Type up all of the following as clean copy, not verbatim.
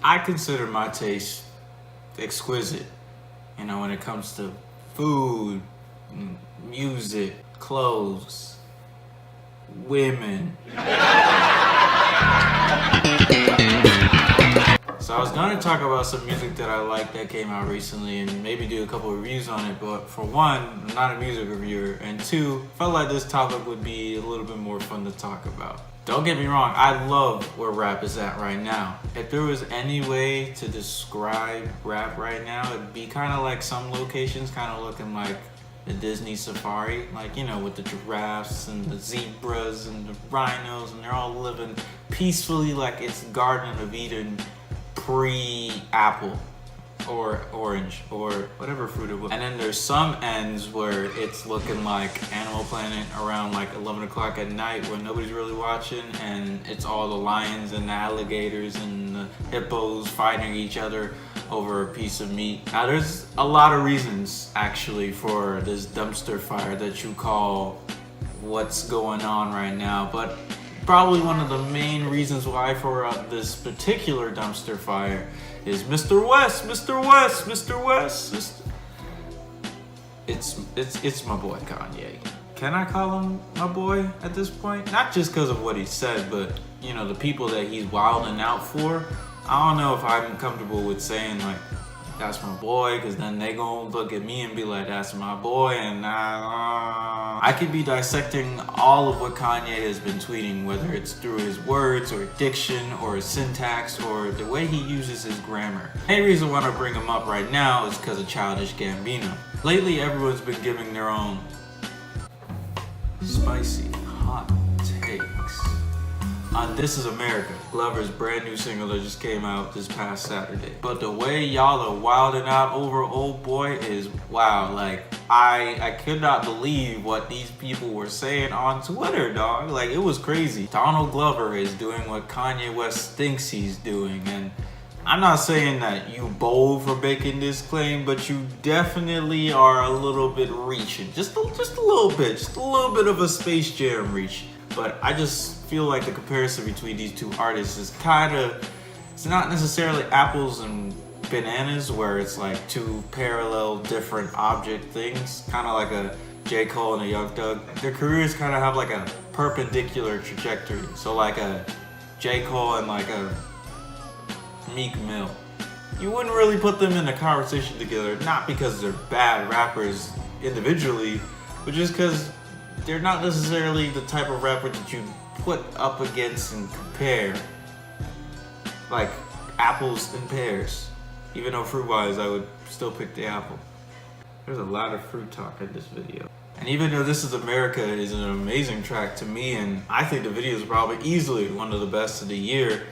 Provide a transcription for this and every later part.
I consider my taste exquisite, you know, when it comes to food, music, clothes, women. So I was gonna talk about some music that I like that came out recently and maybe do a couple of reviews on it, but for one, I'm not a music reviewer, and two, felt like this topic would be a little bit more fun to talk about. Don't get me wrong, I love where rap is at right now. If there was any way to describe rap right now, it'd be kind of like some locations kind of looking like the Disney safari, like, you know, with the giraffes and the zebras and the rhinos, and they're all living peacefully like it's Garden of Eden pre-apple or orange or whatever fruit it was. And then there's some ends where it's looking like Animal Planet around like 11 o'clock at night when nobody's really watching, and it's all the lions and the alligators and the hippos fighting each other over a piece of meat. Now there's a lot of reasons actually for this dumpster fire that you call what's going on right now, but probably one of the main reasons why for this particular dumpster fire is Mr. West. It's my boy Kanye. Can I call him my boy at this point? Not just because of what he said, but you know, the people that he's wilding out for. I don't know if I'm comfortable with saying like that's my boy, because then they gonna look at me and be like, that's my boy, and I could be dissecting all of what Kanye has been tweeting, whether it's through his words or diction or his syntax or the way he uses his grammar. The main reason why I bring him up right now is because of Childish Gambino. Lately, everyone's been giving their own spicy, hot takes on This Is America, Glover's brand new single that just came out this past Saturday. But the way y'all are wilding out over Old Boy is wow. Like, I could not believe what these people were saying on Twitter, dog. Like, it was crazy. Donald Glover is doing what Kanye West thinks he's doing, and I'm not saying that you bold for making this claim, but you definitely are a little bit reaching. Just a little bit of a Space Jam reach. But I just feel like the comparison between these two artists is it's not necessarily apples and bananas, where it's like two parallel different object things, kind of like a J. Cole and a Young Thug. Their careers kind of have like a perpendicular trajectory. So like a J. Cole and like a Meek Mill, you wouldn't really put them in a conversation together, not because they're bad rappers individually, but just because they're not necessarily the type of rapper that you put up against and compare, like apples and pears. Even though fruit-wise, I would still pick the apple. There's a lot of fruit talk in this video. And even though This Is America is an amazing track to me, and I think the video is probably easily one of the best of the year,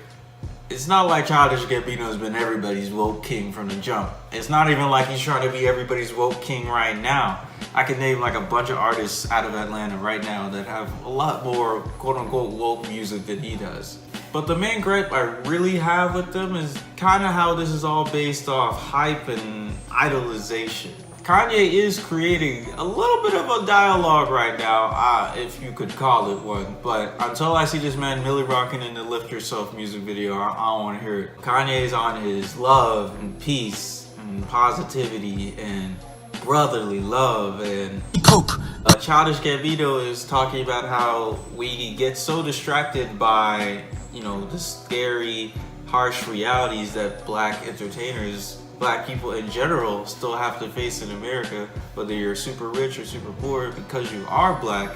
it's not like Childish Gambino has been everybody's woke king from the jump. It's not even like he's trying to be everybody's woke king right now. I can name like a bunch of artists out of Atlanta right now that have a lot more quote-unquote woke music than he does. But the main gripe I really have with them is kind of how this is all based off hype and idolization. Kanye is creating a little bit of a dialogue right now, if you could call it one. But until I see this man Millie rocking in the Lift Yourself music video, I don't want to hear it. Kanye's on his love and peace and positivity and brotherly love, and Coke. Childish Gambino is talking about how we get so distracted by, you know, the scary, harsh realities that black entertainers, black people in general, still have to face in America, whether you're super rich or super poor, because you are black,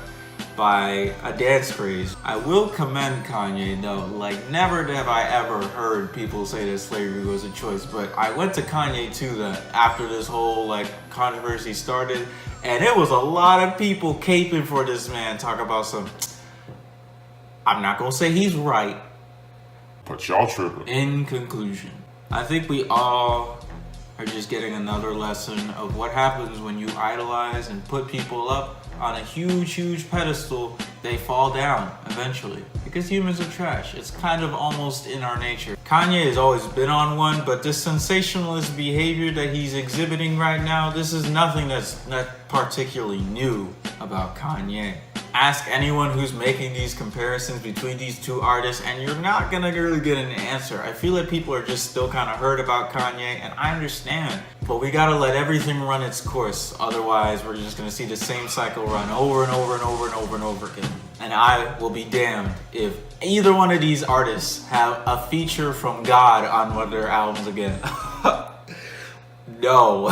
by a dance craze. I will commend Kanye though. Like, never have I ever heard people say that slavery was a choice, but I went to Kanye too that after this whole like controversy started, and it was a lot of people caping for this man, talk about some, I'm not gonna say he's right, But y'all tripping. In conclusion, I think we all are just getting another lesson of what happens when you idolize and put people up on a huge pedestal. They fall down eventually, because humans are trash. It's kind of almost in our nature. Kanye has always been on one, but this sensationalist behavior that he's exhibiting right now, this is nothing that's not particularly new about Kanye. Ask anyone who's making these comparisons between these two artists and you're not gonna really get an answer. I feel like people are just still kind of hurt about Kanye, and I understand. But we gotta let everything run its course. Otherwise, we're just gonna see the same cycle run over and over and over and over and over again. And I will be damned if either one of these artists have a feature from God on one of their albums again. No.